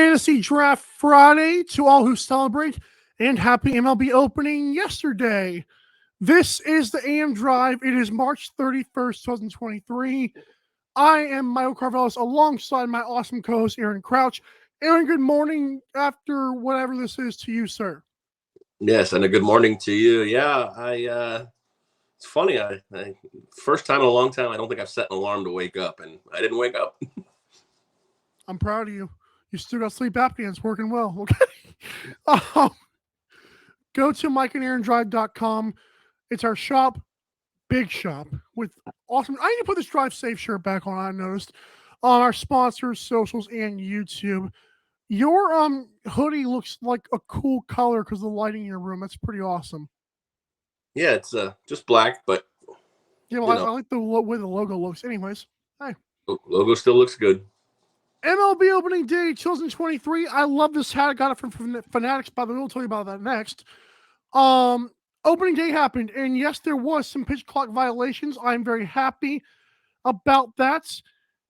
Fantasy Draft Friday to all who celebrate, and happy MLB opening yesterday. This is the AM Drive. It is March 31st, 2023. I am Michael Carvelis alongside my awesome co-host, Aaron Crouch. Aaron, good morning after whatever this is to you, sir. Yes, and a good morning to you. Yeah, it's funny. I first time in a long time, I don't think I've set an alarm to wake up, and I didn't wake up. I'm proud of you. You still got sleep apnea. It's working well. Okay. Go to mikeandaarondrive.com. It's our shop, big shop, with awesome. I need to put this Drive Safe shirt back on, I noticed. On our sponsors, socials, and YouTube. Your hoodie looks like a cool color because of the lighting in your room. That's pretty awesome. Yeah, it's just black, but I like the way the logo looks. Anyways, hey. Logo still looks good. MLB Opening Day 2023. I love this hat. I got it from Fanatics, by the way. We'll tell you about that next. Opening day happened, and yes, there was some pitch clock violations. I'm very happy about that.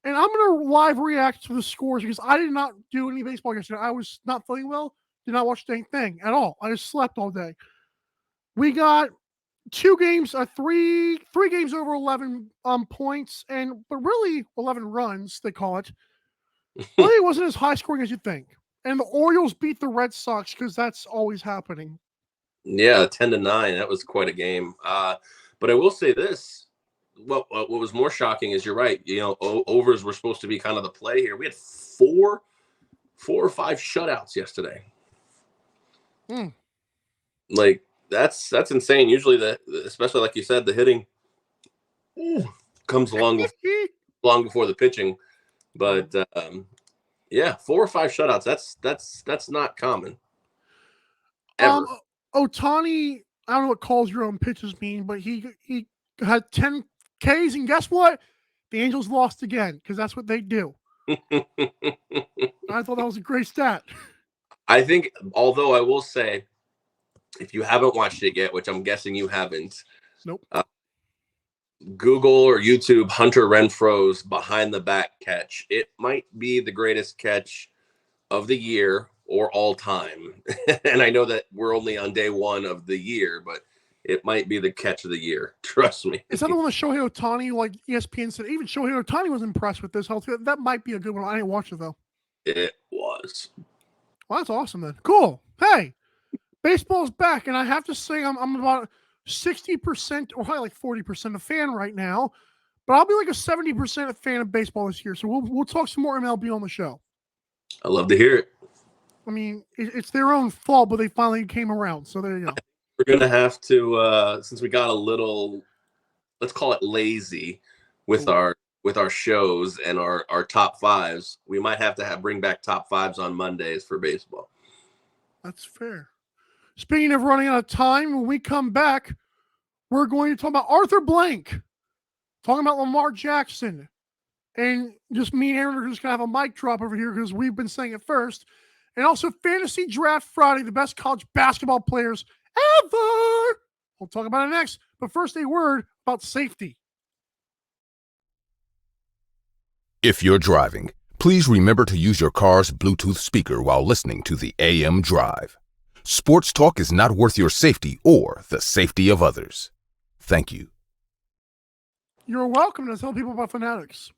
And I'm going to live react to the scores because I did not do any baseball yesterday. I was not feeling well. Did not watch the dang thing at all. I just slept all day. We got three games over 11 points, but really 11 runs, they call it. Really, it wasn't as high scoring as you think. And the Orioles beat the Red Sox because that's always happening. Yeah, 10-9. That was quite a game. But I will say this. Well, what was more shocking is you're right. Overs were supposed to be kind of the play here. We had four or five shutouts yesterday. Like that's insane. Usually, especially like you said, the hitting comes long before the pitching. But yeah, 4 or 5 shutouts. That's not common. Ever. Ohtani, I don't know what calls your own pitches mean, but he had 10 Ks, and guess what? The Angels lost again because that's what they do. I thought that was a great stat. I think, although I will say, if you haven't watched it yet, which I'm guessing you haven't, nope. Google or YouTube Hunter Renfroe's behind the back catch. It might be the greatest catch of the year or all time. And I know that we're only on day one of the year, but it might be the catch of the year. Trust me. Is that the one that Shohei Ohtani, like ESPN said, even Shohei Ohtani was impressed with this. That might be a good one. I didn't watch it, though. It was. Well, that's awesome, then. Cool. Hey, baseball's back, and I have to say I'm about 60% or probably like 40% a fan right now, but I'll be like a 70% fan of baseball this year. So we'll talk some more MLB on the show. I love to hear it. I mean, it's their own fault, but they finally came around. So there you go. We're going to have to, since we got a little, let's call it lazy with our shows and our top fives, we might have to bring back top fives on Mondays for baseball. That's fair. Speaking of running out of time, when we come back, we're going to talk about Arthur Blank, talking about Lamar Jackson, and just me and Aaron are just going to have a mic drop over here because we've been saying it first. And also Fantasy Draft Friday, the best college basketball players ever. We'll talk about it next. But first, a word about safety. If you're driving, please remember to use your car's Bluetooth speaker while listening to the AM Drive. Sports talk is not worth your safety or the safety of others. Thank you. You're welcome to tell people about Fanatics.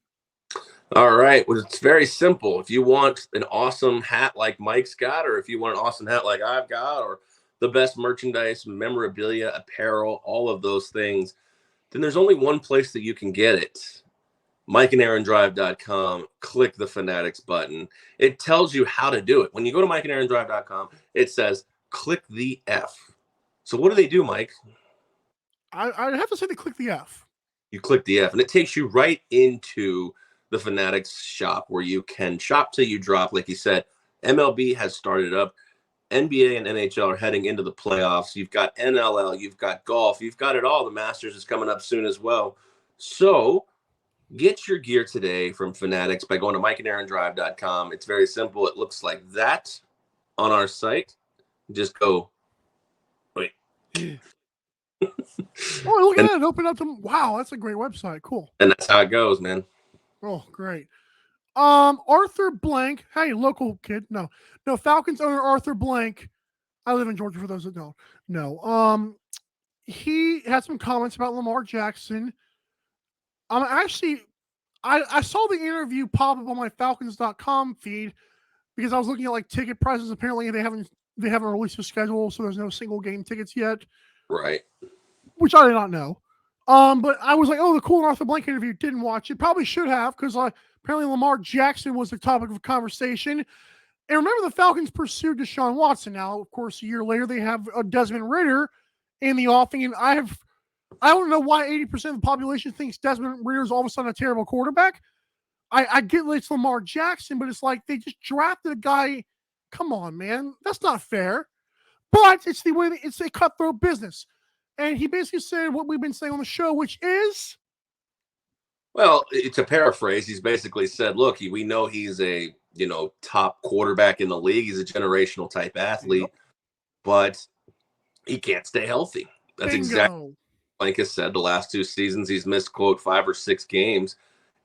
All right. Well, it's very simple. If you want an awesome hat like Mike's got, or if you want an awesome hat like I've got, or the best merchandise, memorabilia, apparel, all of those things, then there's only one place that you can get it. MikeandAaronDrive.com. Click the Fanatics button. It tells you how to do it. When you go to MikeandAaronDrive.com, it says, click the F. So what do they do, Mike? I have to say they click the F. You click the F, and it takes you right into the Fanatics shop where you can shop till you drop. Like you said, MLB has started up. NBA and NHL are heading into the playoffs. You've got NLL, you've got golf, you've got it all. The Masters is coming up soon as well. So get your gear today from Fanatics by going to MikeandAaronDrive.com. It's very simple. It looks like that on our site. Just go, wait. Oh, look at that. Open up them. Wow, that's a great website. Cool. And that's how it goes, man. Oh, great. Arthur Blank. Hey, local kid. No. Falcons owner Arthur Blank. I live in Georgia. For those that don't know, he had some comments about Lamar Jackson. Actually, I saw the interview pop up on my Falcons.com feed because I was looking at like ticket prices. Apparently, they haven't released a schedule, so there's no single game tickets yet. Right. Which I did not know. But I was like, oh, the cool Arthur Blank interview. Didn't watch it. Probably should have, because apparently Lamar Jackson was the topic of conversation. And remember, the Falcons pursued Deshaun Watson. Now, of course, a year later, they have Desmond Ridder in the offing. And I don't know why 80% of the population thinks Desmond Ridder is all of a sudden a terrible quarterback. I get it's Lamar Jackson, but it's like they just drafted a guy. Come on, man. That's not fair. But it's the way it's a cutthroat business. And he basically said what we've been saying on the show, which is, well, to paraphrase, he's basically said, look, we know he's a, top quarterback in the league. He's a generational type athlete, but he can't stay healthy. That's exactly like I said. The last 2 seasons, he's missed, quote, 5 or 6 games.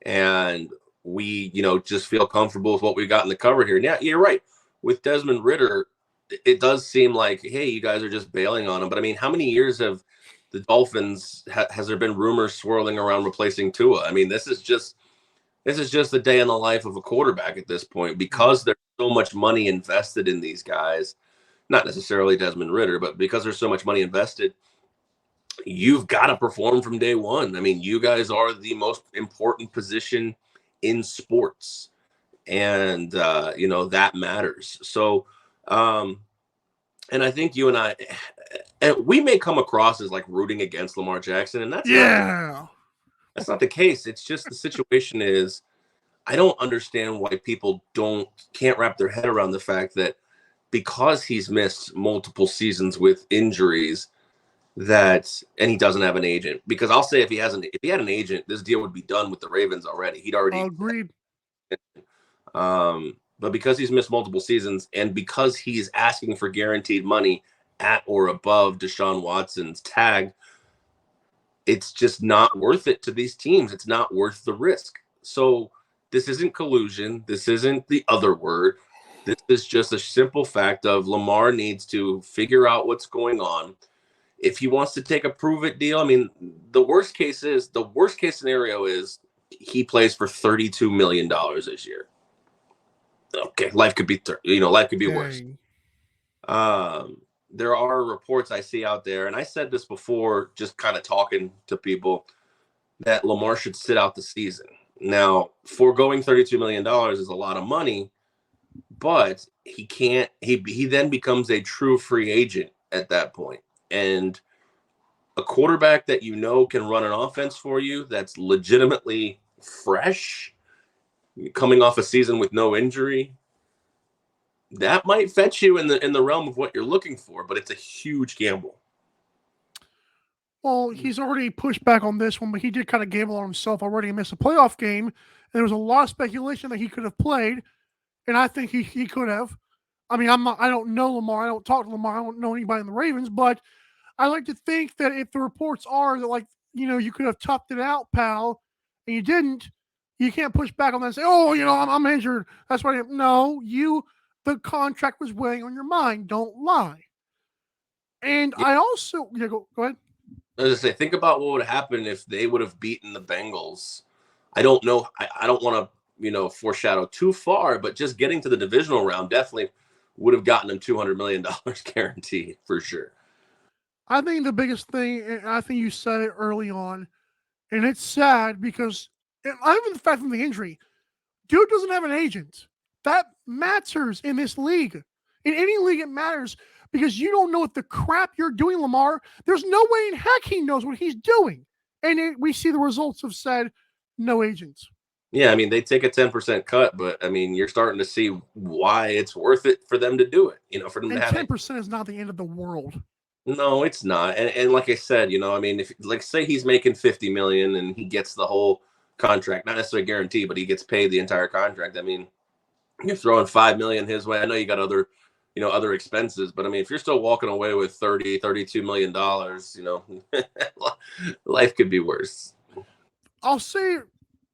And we, just feel comfortable with what we got in the cover here. Yeah, you're right. With Desmond Ridder, it does seem like, hey, you guys are just bailing on him. But I mean, how many years have the Dolphins, has there been rumors swirling around replacing Tua? I mean, this is just the day in the life of a quarterback at this point, because there's so much money invested in these guys, not necessarily Desmond Ridder, but because there's so much money invested, you've got to perform from day one. I mean, you guys are the most important position in sports, and, that matters. So, and I think you and I, we may come across as like rooting against Lamar Jackson, and that's not the case. It's just the situation is, I don't understand why people can't wrap their head around the fact that because he's missed multiple seasons with injuries, and he doesn't have an agent. Because I'll say if he had an agent, this deal would be done with the Ravens already. He'd already agreed. But because he's missed multiple seasons, and because he's asking for guaranteed money at or above Deshaun Watson's tag, it's just not worth it to these teams. It's not worth the risk. So this isn't collusion. This isn't the other word. This is just a simple fact of Lamar needs to figure out what's going on. If he wants to take a prove-it deal, I mean, the worst case scenario is he plays for $32 million this year. Okay, life could be worse. There are reports I see out there, and I said this before, just kind of talking to people, that Lamar should sit out the season. Now, foregoing $32 million is a lot of money, but he can't. He then becomes a true free agent at that point, and a quarterback that can run an offense for you that's legitimately fresh, coming off a season with no injury, that might fetch you in the realm of what you're looking for, but it's a huge gamble. Well, he's already pushed back on this one, but he did kind of gamble on himself already and miss a playoff game. And there was a lot of speculation that he could have played, and I think he could have. I mean, I don't know Lamar. I don't talk to Lamar. I don't know anybody in the Ravens, but I like to think that if the reports are that, you could have toughed it out, pal, and you didn't, you can't push back on that and say, oh, I'm injured. That's why. No, the contract was weighing on your mind. Don't lie. And yeah. I also, go ahead. I was going to say, think about what would happen if they would have beaten the Bengals. I don't know. I don't want to, foreshadow too far, but just getting to the divisional round definitely would have gotten them $200 million guaranteed for sure. I think the biggest thing, and I think you said it early on, and it's sad because even the fact of the injury, dude doesn't have an agent. That matters in this league. In any league, it matters because you don't know what the crap you're doing, Lamar. There's no way in heck he knows what he's doing. And we see the results have said no agents. Yeah, I mean, they take a 10% cut, but I mean, you're starting to see why it's worth it for them to do it. For them to have 10% is not the end of the world. No, it's not. And like I said, I mean, if say he's making $50 million and he gets the whole contract, not necessarily guaranteed, but he gets paid the entire contract. I mean, you're throwing $5 million his way. I know you got other expenses, but I mean, if you're still walking away with $32 million, life could be worse. I'll say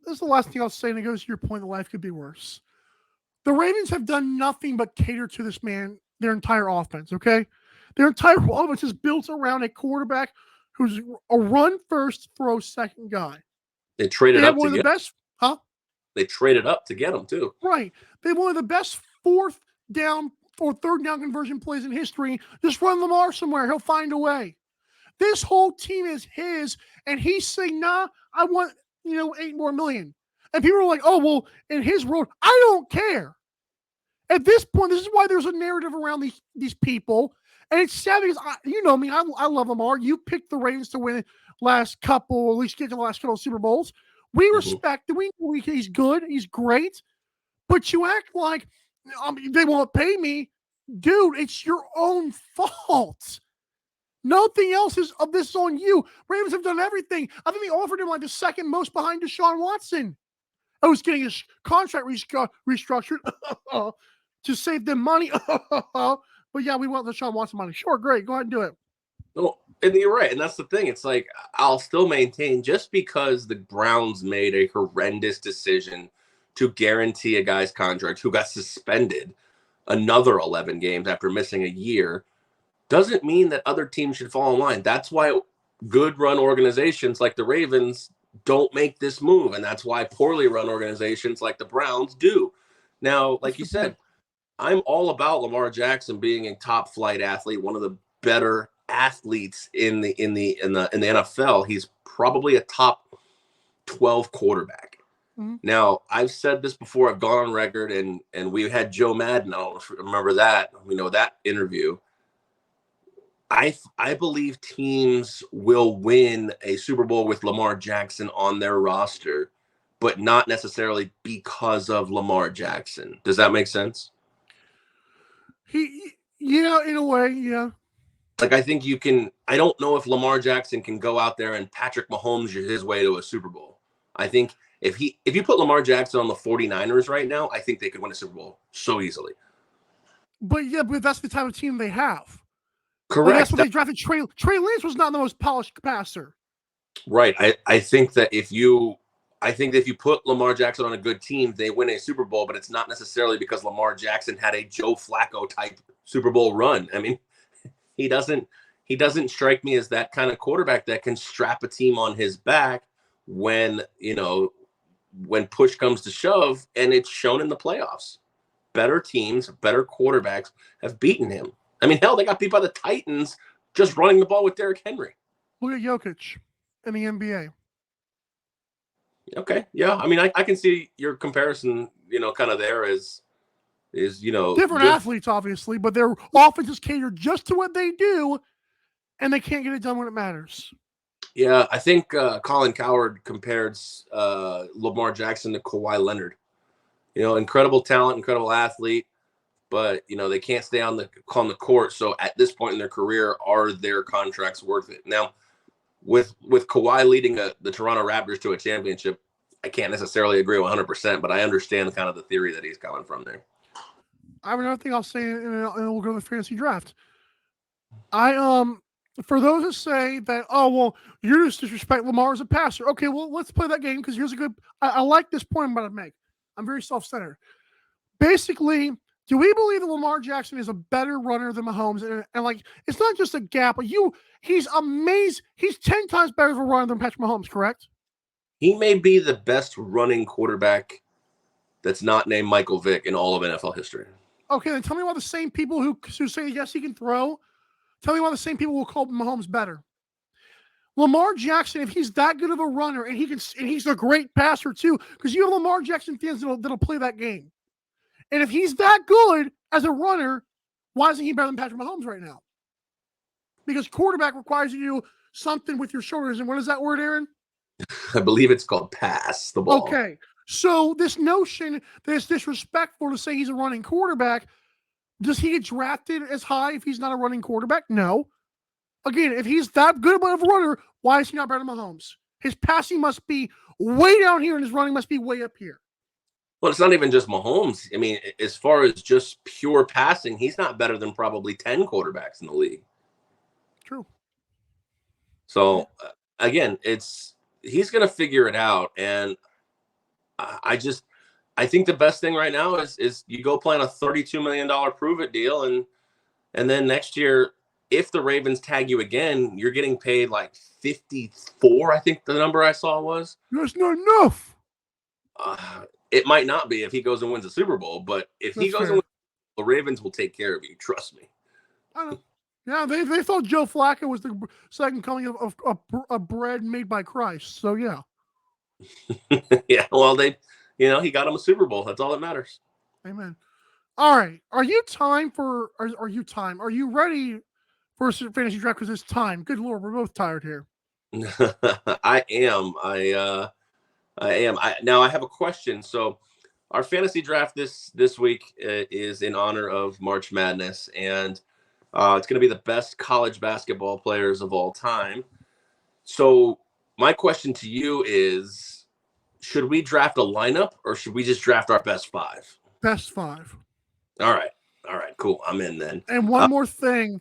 this is the last thing I'll say, and it goes to your point that life could be worse. The Ravens have done nothing but cater to this man their entire offense, okay? Their entire offense is built around a quarterback who's a run-first, throw-second guy. They traded They have up one to of the get best, huh? They traded up to get him too. Right. They have one of the best fourth down or third down conversion plays in history. Just run Lamar somewhere. He'll find a way. This whole team is his, and he's saying, nah, I want, $8 more million. And people are like, oh, well, in his world, I don't care. At this point, this is why there's a narrative around these people. And it's sad because, you know me, I love Lamar. You picked the Ravens to win last couple, or at least get to the last couple of Super Bowls. We respect it. He's good. He's great. But you act like they won't pay me. Dude, it's your own fault. Nothing else of this on you. Ravens have done everything. I think they offered him like the second most behind Deshaun Watson. I was getting his contract restructured to save them money. But yeah, we want Deshaun Watson money. Sure, great. Go ahead and do it. Well, and you're right. And that's the thing. It's like, I'll still maintain, just because the Browns made a horrendous decision to guarantee a guy's contract who got suspended another 11 games after missing a year, doesn't mean that other teams should fall in line. That's why good run organizations like the Ravens don't make this move. And that's why poorly run organizations like the Browns do. Now, like you said, I'm all about Lamar Jackson being a top flight athlete, one of the better athletes in the NFL. He's probably a top 12 quarterback. Mm-hmm. Now, I've said this before. I've gone on record, and we had Joe Madden. I don't know if you remember that. We know that interview. I believe teams will win a Super Bowl with Lamar Jackson on their roster, but not necessarily because of Lamar Jackson. Does that make sense? Yeah, in a way, yeah. Like, I think you can. I don't know if Lamar Jackson can go out there and Patrick Mahomes his way to a Super Bowl. I think if you put Lamar Jackson on the 49ers right now, I think they could win a Super Bowl so easily. But that's the type of team they have. Correct. Like that's what they drafted. Trey Lance was not the most polished passer. Right. I think that if you put Lamar Jackson on a good team, they win a Super Bowl, but it's not necessarily because Lamar Jackson had a Joe Flacco type Super Bowl run. I mean, he doesn't strike me as that kind of quarterback that can strap a team on his back when push comes to shove, and it's shown in the playoffs. Better teams, better quarterbacks have beaten him. I mean, hell, they got beat by the Titans just running the ball with Derrick Henry. Look at Jokic in the NBA. Okay, yeah. I mean, I can see your comparison, kind of there is different athletes, obviously, but their offense is catered just to what they do, and they can't get it done when it matters. Yeah, I think Colin Cowherd compared Lamar Jackson to Kawhi Leonard. Incredible talent, incredible athlete, but they can't stay on the court. So at this point in their career, are their contracts worth it? Now, with Kawhi leading the Toronto Raptors to a championship, I can't necessarily agree 100%, but I understand kind of the theory that he's coming from there. I have another thing I'll say, and we'll go to the fantasy draft. For those that say that, oh, well, you just disrespect Lamar as a passer. Okay, well, let's play that game because here's a good. I like this point I'm about to make. I'm very self-centered. Basically, do we believe that Lamar Jackson is a better runner than Mahomes? And like, it's not just a gap. He's amazing. He's 10 times better of a runner than Patrick Mahomes, correct? He may be the best running quarterback that's not named Michael Vick in all of NFL history. Okay, then tell me why the same people who say yes he can throw, tell me why the same people will call Mahomes better. Lamar Jackson, if he's that good of a runner, and he's a great passer too, because you have Lamar Jackson fans that'll play that game. And if he's that good as a runner, why isn't he better than Patrick Mahomes right now? Because quarterback requires you to do something with your shoulders. And what is that word, Aaron? I believe it's called pass the ball. Okay. So this notion that it's disrespectful to say he's a running quarterback, does he get drafted as high if he's not a running quarterback? No. Again, if he's that good of a runner, why is he not better than Mahomes? His passing must be way down here and his running must be way up here. Well, it's not even just Mahomes. I mean, as far as just pure passing, he's not better than probably 10 quarterbacks in the league. True. So, again, he's going to figure it out. And I think the best thing right now is you go play on a $32 million prove-it deal, and then next year, if the Ravens tag you again, you're getting paid like 54, I think the number I saw was. That's not enough. It might not be if he goes and wins a Super Bowl, but if he goes and wins, the Ravens will take care of you. Trust me. I know. Yeah, they thought Joe Flacco was the second coming of bread made by Christ. So yeah. Yeah, well, he got him a Super Bowl. That's all that matters. Amen. All right. Are you ready for a fantasy draft? Because it's time. Good Lord, we're both tired here. I am. I am. Now I have a question. So our fantasy draft this week is in honor of March Madness, and it's going to be the best college basketball players of all time. So my question to you is, should we draft a lineup or should we just draft our best five? Best five. All right, cool. I'm in then. And one more thing.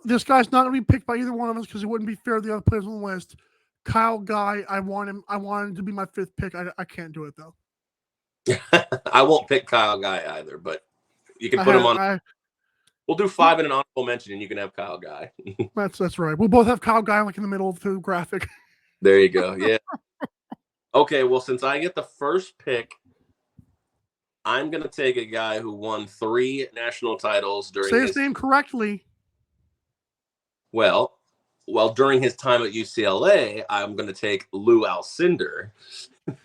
This guy's not going to be picked by either one of us because it wouldn't be fair to the other players on the list. Kyle Guy, I want him to be my fifth pick. I can't do it, though. I won't pick Kyle Guy either, but you can put him on. We'll do 5 in an honorable mention, and you can have Kyle Guy. That's right. We'll both have Kyle Guy like in the middle of the graphic. There you go. Yeah. Okay, well, since I get the first pick, I'm going to take a guy who won 3 national titles during Say his name correctly. Well, during his time at UCLA, I'm going to take Lou Alcindor. Did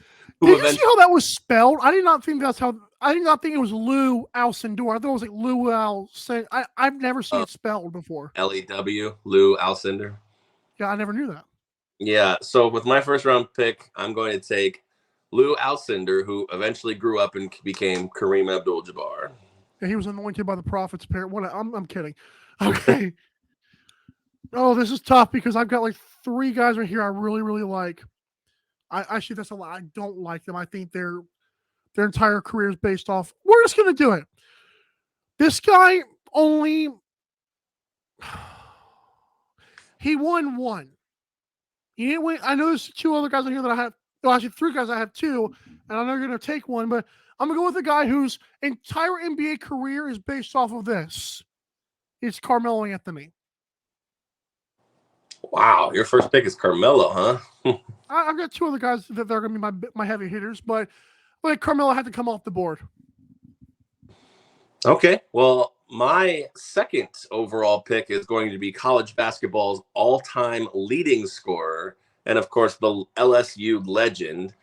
you see how that was spelled? I did not think it was Lou Alcindor. I thought it was like Lou Alcindor. I've never seen it spelled before. L-E-W, Lou Alcindor. Yeah, I never knew that. Yeah, so with my first round pick, I'm going to take Lou Alcindor, who eventually grew up and became Kareem Abdul-Jabbar. Yeah, he was anointed by the prophets. I'm kidding. Okay. Oh, this is tough because I've got like 3 guys right here I really, really like. Actually, that's a lot. I don't like them. I think their entire career is based off. We're just going to do it. This guy he won 1. He didn't win. I know there's 2 other guys on here that I have. Well, actually, 3 guys I have 2, and I know you're going to take one, but I'm going to go with a guy whose entire NBA career is based off of this. It's Carmelo Anthony. Wow, your first pick is Carmelo, huh? I've got 2 other guys that are going to be my heavy hitters, but Carmelo had to come off the board. Okay, well, my second overall pick is going to be college basketball's all-time leading scorer, and of course, the LSU legend,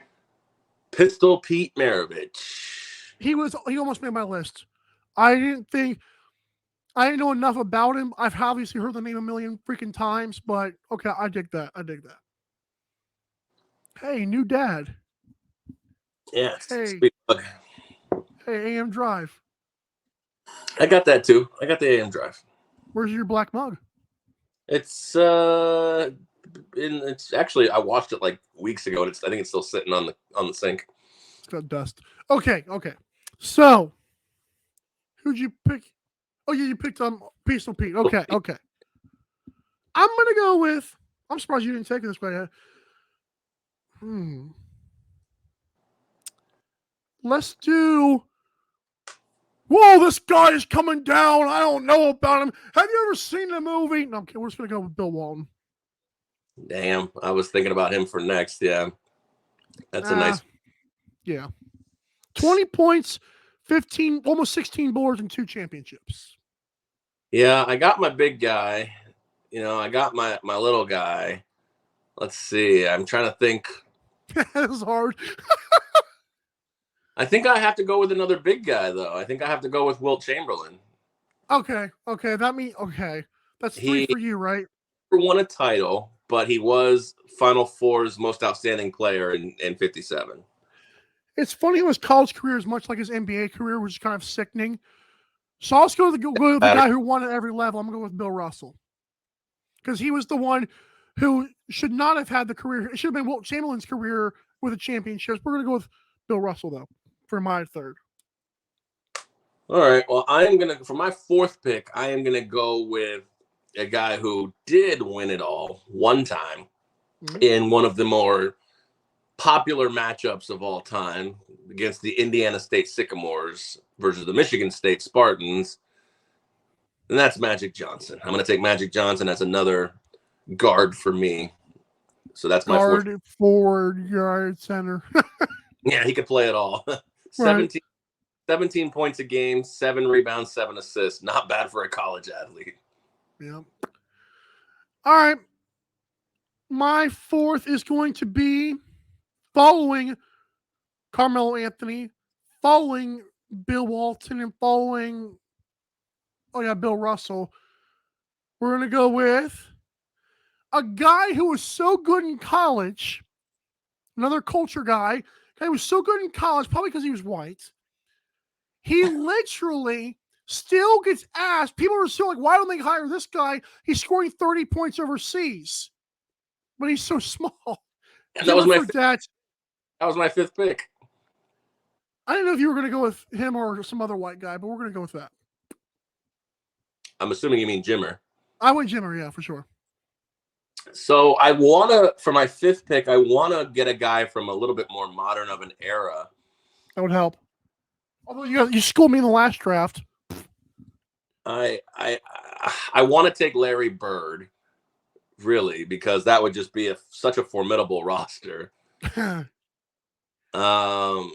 Pistol Pete Maravich. He almost made my list. I didn't know enough about him. I've obviously heard the name a million freaking times, but okay, I dig that. Hey, new dad. Yeah. Hey, AM Drive. I got that too. I got the AM Drive. Where's your black mug? It's actually, I washed it like weeks ago, and I think it's still sitting on the sink. It's got dust. Okay. So, who'd you pick? Oh yeah, you picked Pistol Pete. Okay. I'm gonna go with. I'm surprised you didn't take it this way. Let's do. Whoa, this guy is coming down. I don't know about him. Have you ever seen the movie? No, okay, we're just gonna go with Bill Walton. Damn, I was thinking about him for next. Yeah, that's a nice. Yeah, 20 points, 15, almost 16 boards, and 2 championships. Yeah, I got my big guy. I got my little guy. Let's see. I'm trying to think. That was hard. I think I have to go with another big guy, though. I think I have to go with Wilt Chamberlain. Okay. That's 3 for you, right? He won a title, but he was Final Four's most outstanding player in 57. It's funny how his college career is much like his NBA career, which is kind of sickening. So I'll just go with the guy who won at every level. I'm going to go with Bill Russell. Because he was the one who should not have had the career. It should have been Wilt Chamberlain's career with a championship. We're going to go with Bill Russell, though, for my third. All right. Well, for my 4th pick, I am going to go with a guy who did win it all one time in one of the more popular matchups of all time against the Indiana State Sycamores versus the Michigan State Spartans. And that's Magic Johnson. I'm going to take Magic Johnson as another guard for me. So that's my fourth. Guard, forward, guard, center. Yeah, he could play it all. Right. 17 points a game, 7 rebounds, 7 assists. Not bad for a college athlete. Yeah. All right. My fourth is going to be following Carmelo Anthony, following Bill Walton, and following, Bill Russell. We're going to go with a guy who was so good in college, another culture guy who was so good in college, probably because he was white. He literally still gets asked. People are still like, why don't they hire this guy? He's scoring 30 points overseas, but he's so small. And that was my fifth pick. I didn't know if you were going to go with him or some other white guy, but we're going to go with that. I'm assuming you mean Jimmer. I went Jimmer, yeah, for sure. So for my fifth pick, I want to get a guy from a little bit more modern of an era. That would help. Although you schooled me in the last draft. I want to take Larry Bird, really, because that would just be such a formidable roster. I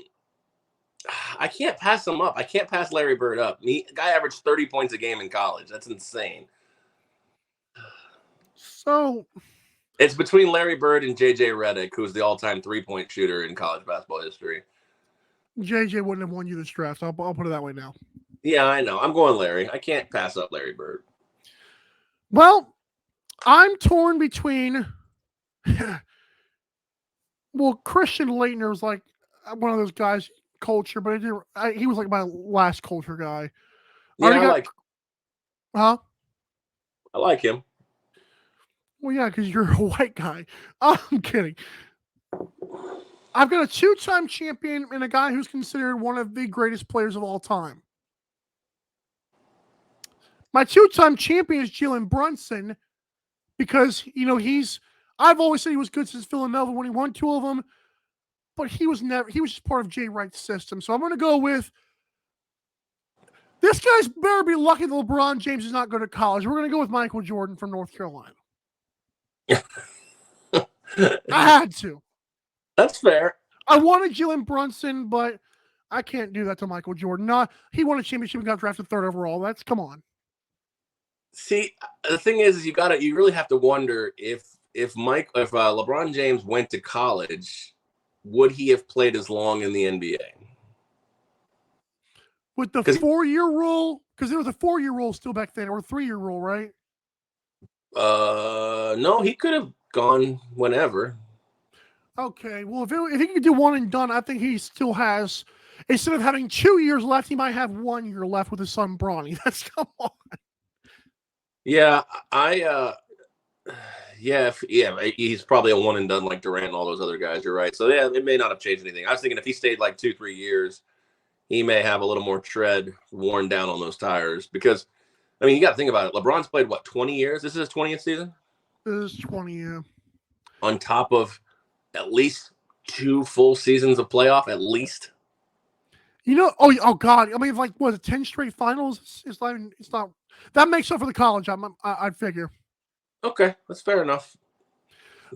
can't pass him up. I can't pass Larry Bird up. The guy averaged 30 points a game in college. That's insane. So it's between Larry Bird and JJ Redick, who's the all-time three-point shooter in college basketball history. JJ wouldn't have won you this draft. I'll put it that way now. Yeah, I know. I'm going Larry. I can't pass up Larry Bird. Well, I'm torn between. Well, Christian Laettner was like one of those guys, culture, but he was like my last culture guy. Yeah, I like him. Well, yeah, because you're a white guy. I'm kidding. I've got a two-time champion and a guy who's considered one of the greatest players of all time. My two-time champion is Jalen Brunson because, I've always said he was good since Villanova when he won 2 of them, but he was just part of Jay Wright's system. So I'm going to go with, this guy's better be lucky that LeBron James is not going to college. We're going to go with Michael Jordan from North Carolina. I had to. That's fair. I wanted Jalen Brunson, but I can't do that to Michael Jordan. He won a championship and got drafted 3rd overall. Come on. See, the thing is you really have to wonder if LeBron James went to college, would he have played as long in the NBA? With the 4-year rule, because there was a 4-year rule still back then, or a 3-year rule, right? No, he could have gone whenever. Okay, well, if he could do one and done, I think he still has, instead of having 2 years left, he might have 1 year left with his son Bronny. Come on. Yeah, he's probably a one and done like Durant and all those other guys. You're right. So yeah, it may not have changed anything. I was thinking if he stayed like 2-3 years, he may have a little more tread worn down on those tires. Because, I mean, you got to think about it. LeBron's played 20 years? This is his 20th season. This is 20, yeah. On top of at least 2 full seasons of playoff, at least. Oh God! I mean, like, was it 10 straight finals? It's not. That makes up for the college. I'd figure. Okay, that's fair enough.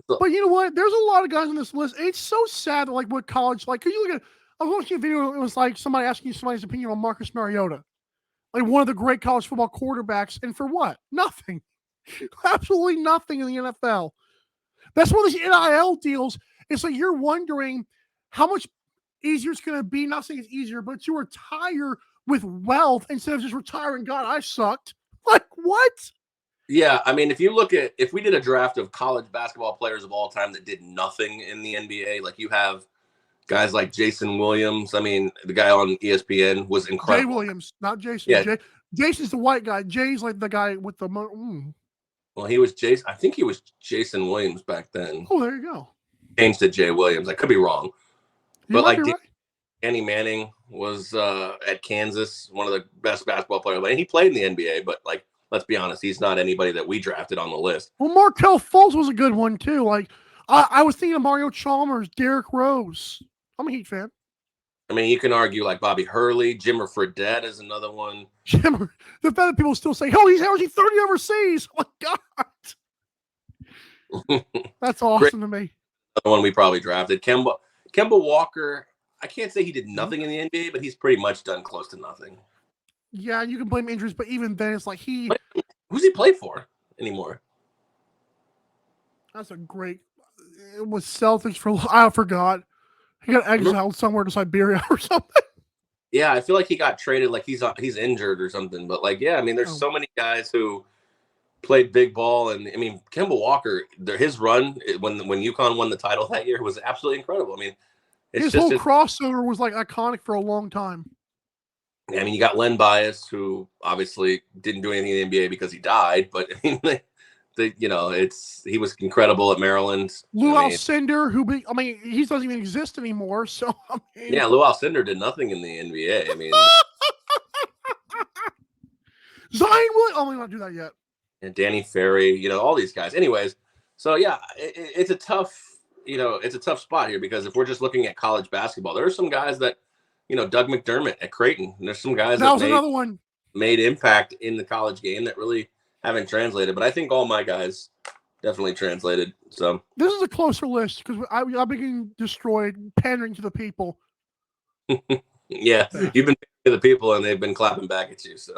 But you know what? There's a lot of guys on this list. It's so sad, like what college, like, cause you look at. I was watching a video. It was like somebody asking you somebody's opinion on Marcus Mariota, like one of the great college football quarterbacks, and for what? Nothing. Absolutely nothing in the NFL. That's one of these NIL deals. It's like you're wondering how much easier it's going to be. Not saying it's easier, but to retire with wealth instead of just retiring. God, I sucked. Like, what? Yeah, I mean, if we did a draft of college basketball players of all time that did nothing in the NBA, like you have guys like Jason Williams. I mean, the guy on ESPN was incredible. Jay Williams, not Jason. Yeah. Jason's the white guy. Jay's like the guy with the. Well, he was Jason. I think he was Jason Williams back then. Oh, there you go. Changed to Jay Williams. I could be wrong. But like right. Danny Manning was at Kansas, one of the best basketball players. And he played in the NBA, but let's be honest, he's not anybody that we drafted on the list. Well, Markelle Fultz was a good one too. Like I was thinking of Mario Chalmers, Derrick Rose. I'm a Heat fan. I mean, you can argue like Bobby Hurley, Jimmer Fredette is another one. Jimmer, the fact that people still say, "Oh, he's averaging 30 overseas." Oh my God, that's awesome to me. Another one we probably drafted, Kemba Walker. I can't say he did nothing in the NBA, but he's pretty much done close to nothing. Yeah, you can blame injuries, but even then, it's like who's he play for anymore? That's a great. It was Celtics for. I forgot. He got exiled somewhere to Siberia or something. Yeah, I feel like he got traded, like he's injured or something. But like, yeah, I mean, there's so many guys who played big ball, and I mean, Kemba Walker, his run when UConn won the title that year was absolutely incredible. I mean, his whole crossover was like iconic for a long time. I mean, you got Len Bias, who obviously didn't do anything in the NBA because he died, but I mean, he was incredible at Maryland. Lou Alcindor, he doesn't even exist anymore. So yeah, Lou Alcindor did nothing in the NBA. I mean, Zion Williams. Oh, we don't do that yet. And Danny Ferry, all these guys. Anyways, so yeah, it's a tough spot here because if we're just looking at college basketball, there are some guys that, Doug McDermott at Creighton. There's some guys that was another one made impact in the college game that really haven't translated. But I think all my guys definitely translated. So this is a closer list because I've been getting destroyed, pandering to the people. Yeah, you've been pandering to the people, and they've been clapping back at you. So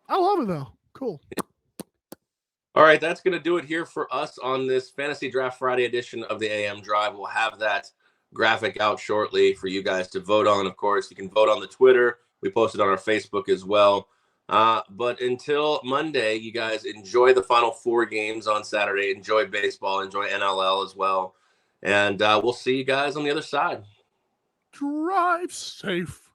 I love it though. Cool. All right, that's going to do it here for us on this Fantasy Draft Friday edition of the AM Drive. We'll have that graphic out shortly for you guys to vote on. Of course, you can vote on the Twitter. We posted on our Facebook as well. But until Monday, you guys enjoy the Final Four games on Saturday. Enjoy baseball. Enjoy NLL as well. And we'll see you guys on the other side. Drive safe.